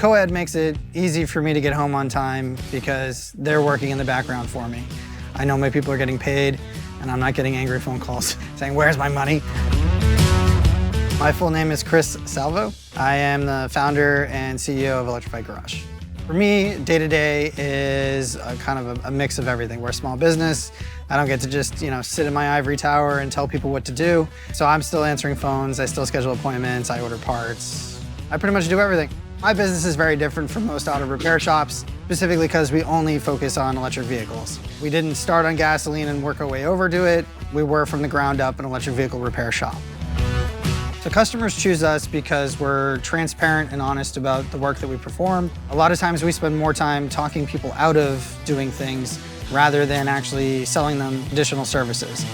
CoAd makes it easy for me to get home on time because they're working in the background for me. I know my people are getting paid and I'm not getting angry phone calls saying, "Where's my money?" My full name is Chris Salvo. I am the founder and CEO of Electrified Garage. For me, day-to-day is kind of a mix of everything. We're a small business. I don't get to just, sit in my ivory tower and tell people what to do. So I'm still answering phones, I still schedule appointments, I order parts. I pretty much do everything. My business is very different from most auto repair shops, specifically because we only focus on electric vehicles. We didn't start on gasoline and work our way over to it. We were from the ground up an electric vehicle repair shop. So customers choose us because we're transparent and honest about the work that we perform. A lot of times we spend more time talking people out of doing things rather than actually selling them additional services.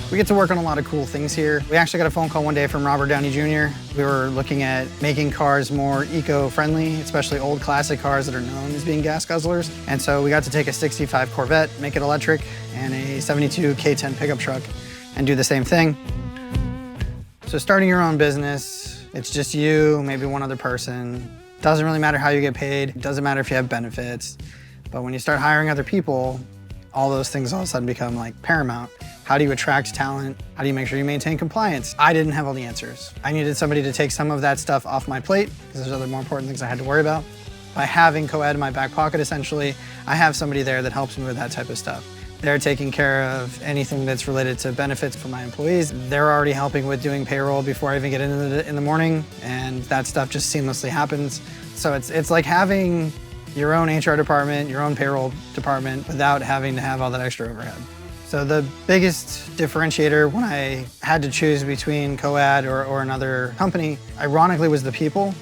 We get to work on a lot of cool things here. We actually got a phone call one day from Robert Downey Jr. We were looking at making cars more eco-friendly, especially old classic cars that are known as being gas guzzlers. And so we got to take a 65 Corvette, make it electric, and a 72 K10 pickup truck and do the same thing. So starting your own business, it's just you, maybe one other person. Doesn't really matter how you get paid. It doesn't matter if you have benefits. But when you start hiring other people, all those things all of a sudden become like paramount. How do you attract talent? How do you make sure you maintain compliance? I didn't have all the answers. I needed somebody to take some of that stuff off my plate because there's other more important things I had to worry about. By having CoAd in my back pocket, essentially, I have somebody there that helps me with that type of stuff. They're taking care of anything that's related to benefits for my employees. They're already helping with doing payroll before I even get in the morning, and that stuff just seamlessly happens. So it's like having your own HR department, your own payroll department, without having to have all that extra overhead. So the biggest differentiator when I had to choose between CoAd or another company, ironically, was the people.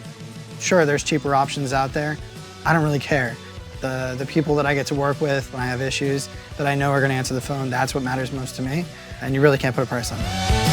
Sure, there's cheaper options out there. I don't really care. The people that I get to work with when I have issues that I know are going to answer the phone, that's what matters most to me. And you really can't put a price on that.